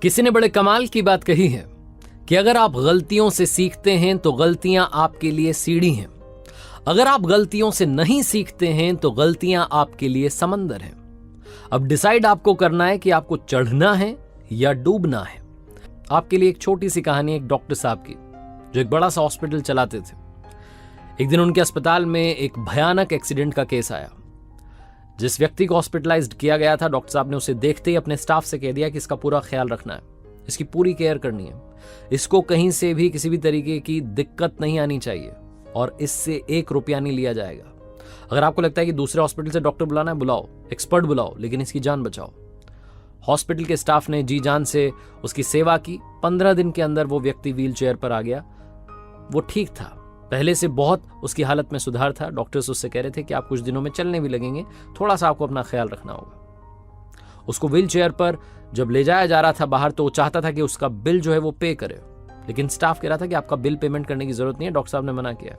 किसी ने बड़े कमाल की बात कही है कि अगर आप गलतियों से सीखते हैं तो गलतियां आपके लिए सीढ़ी हैं, अगर आप गलतियों से नहीं सीखते हैं तो गलतियां आपके लिए समंदर हैं। अब डिसाइड आपको करना है कि आपको चढ़ना है या डूबना है। आपके लिए एक छोटी सी कहानी एक डॉक्टर साहब की, जो एक बड़ा सा हॉस्पिटल चलाते थे। एक दिन उनके अस्पताल में एक भयानक एक्सीडेंट का केस आया। जिस व्यक्ति को हॉस्पिटलाइज्ड किया गया था, डॉक्टर साहब ने उसे देखते ही अपने स्टाफ से कह दिया कि इसका पूरा ख्याल रखना है, इसकी पूरी केयर करनी है, इसको कहीं से भी किसी भी तरीके की दिक्कत नहीं आनी चाहिए और इससे 1 रुपया नहीं लिया जाएगा। अगर आपको लगता है कि दूसरे हॉस्पिटल से डॉक्टर बुलाना है, बुलाओ, एक्सपर्ट बुलाओ, लेकिन इसकी जान बचाओ। हॉस्पिटल के स्टाफ ने जी जान से उसकी सेवा की। 15 दिन के अंदर वो व्यक्ति व्हील चेयर पर आ गया। वो ठीक था, पहले से बहुत उसकी हालत में सुधार था। डॉक्टर्स उससे कह रहे थे कि आप कुछ दिनों में चलने भी लगेंगे, थोड़ा सा आपको अपना ख्याल रखना होगा। उसको व्हील चेयर पर जब ले जाया जा रहा था बाहर, तो वो चाहता था कि उसका बिल जो है वो पे करे, लेकिन स्टाफ कह रहा था कि आपका बिल पेमेंट करने की जरूरत नहीं है। डॉक्टर साहब ने मना किया।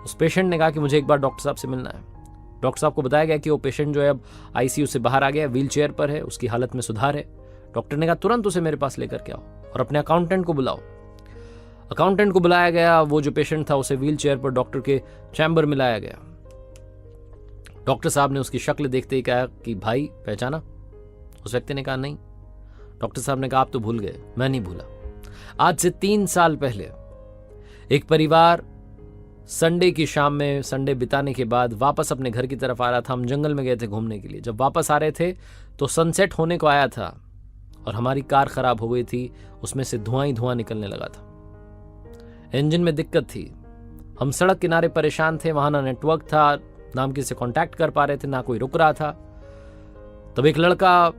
उस पेशेंट ने कहा कि मुझे एक बार डॉक्टर साहब से मिलना है। डॉक्टर साहब को बताया गया कि वो पेशेंट जो है अब आईसीयू से बाहर आ गया, व्हील चेयर पर है, उसकी हालत में सुधार है। डॉक्टर ने कहा तुरंत उसे मेरे पास लेकर के आओ और अपने अकाउंटेंट को बुलाओ। अकाउंटेंट को बुलाया गया। वो जो पेशेंट था उसे व्हील चेयर पर डॉक्टर के चैम्बर में लाया गया। डॉक्टर साहब ने उसकी शक्ल देखते ही कहा कि भाई पहचाना? उस व्यक्ति ने कहा नहीं। डॉक्टर साहब ने कहा आप तो भूल गए। मैं नहीं भूला। आज से 3 साल पहले एक परिवार संडे की शाम में, संडे बिताने के बाद वापस अपने घर की तरफ आ रहा था। हम जंगल में गए थे घूमने के लिए। जब वापस आ रहे थे तो सनसेट होने को आया था और हमारी कार खराब हो गई थी। उसमें से धुआं ही धुआं निकलने लगा था। इंजन में दिक्कत थी। हम सड़क किनारे परेशान थे, वहां ना नेटवर्क था, ना हम किसी से कांटेक्ट कर पा रहे थे, ना कोई रुक रहा था। तब एक लड़का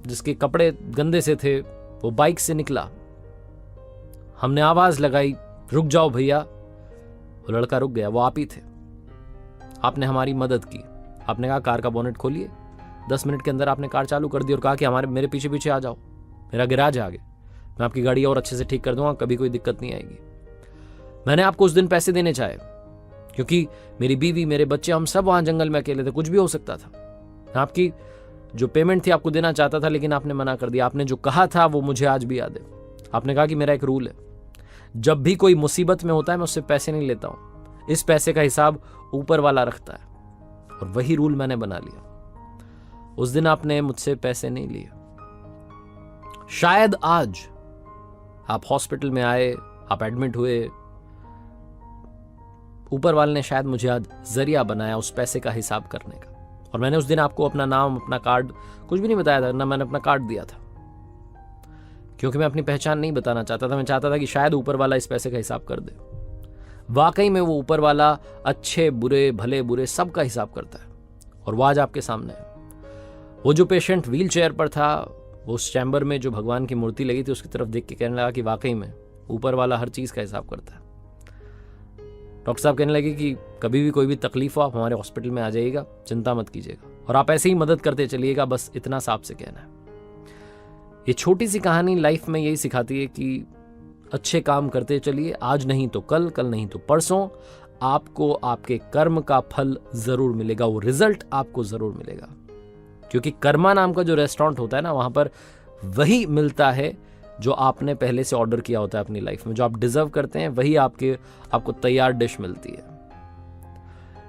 जिसके कपड़े गंदे से थे वो बाइक से निकला। हमने आवाज लगाई, रुक जाओ भैया। वो लड़का रुक गया। वो आप ही थे। आपने हमारी मदद की। आपने कहा कार का बोनेट खोलिए। 10 मिनट के अंदर आपने कार चालू कर दी और कहा कि मेरे पीछे पीछे आ जाओ, मेरा गैराज है आगे, मैं आपकी गाड़ी और अच्छे से ठीक कर दूंगा, कभी कोई दिक्कत नहीं आएगी। मैंने आपको उस दिन पैसे देने चाहे क्योंकि मेरी बीवी, मेरे बच्चे, हम सब वहां जंगल में अकेले थे, कुछ भी हो सकता था। मैं आपकी जो पेमेंट थी आपको देना चाहता था, लेकिन आपने मना कर दिया। आपने जो कहा था वो मुझे आज भी याद है। आपने कहा कि मेरा एक रूल है, जब भी कोई मुसीबत में होता है मैं उससे पैसे नहीं लेता हूं, इस पैसे का हिसाब ऊपर वाला रखता है। और वही रूल मैंने बना लिया। उस दिन आपने मुझसे पैसे नहीं लिए। शायद आज आप हॉस्पिटल में आए, आप एडमिट हुए, ऊपर वाले ने शायद मुझे आज जरिया बनाया उस पैसे का हिसाब करने का। और मैंने उस दिन आपको अपना नाम, अपना कार्ड, कुछ भी नहीं बताया था, ना मैंने अपना कार्ड दिया था, क्योंकि मैं अपनी पहचान नहीं बताना चाहता था। मैं चाहता था कि शायद ऊपर वाला इस पैसे का हिसाब कर दे। वाकई में वो ऊपर वाला अच्छे बुरे, भले बुरे सबका हिसाब करता है। और वो आज आपके सामने है। वो जो पेशेंट व्हील चेयर पर था, वो उस चैम्बर में जो भगवान की मूर्ति लगी थी उसकी तरफ देख के कहने लगा कि वाकई में ऊपर वाला हर चीज का हिसाब करता है। डॉक्टर साहब कहने लगे कि कभी भी कोई भी तकलीफ हो आप हमारे हॉस्पिटल में आ जाइएगा, चिंता मत कीजिएगा, और आप ऐसे ही मदद करते चलिएगा, बस इतना सा आपसे कहना है। ये छोटी सी कहानी लाइफ में यही सिखाती है कि अच्छे काम करते चलिए, आज नहीं तो कल, कल नहीं तो परसों आपको आपके कर्म का फल जरूर मिलेगा, वो रिजल्ट आपको जरूर मिलेगा। क्योंकि कर्मा नाम का जो रेस्टोरेंट होता है ना, वहां पर वही मिलता है जो आपने पहले से ऑर्डर किया होता है अपनी लाइफ में। जो आप डिजर्व करते हैं वही आपको तैयार डिश मिलती है।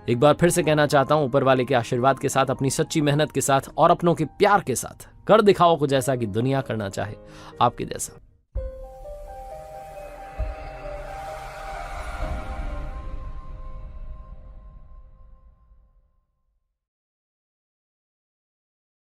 एक बार फिर से कहना चाहता हूं, ऊपर वाले के आशीर्वाद के साथ, अपनी सच्ची मेहनत के साथ और अपनों के प्यार के साथ कर दिखाओ कुछ ऐसा कि दुनिया करना चाहे आपके जैसा।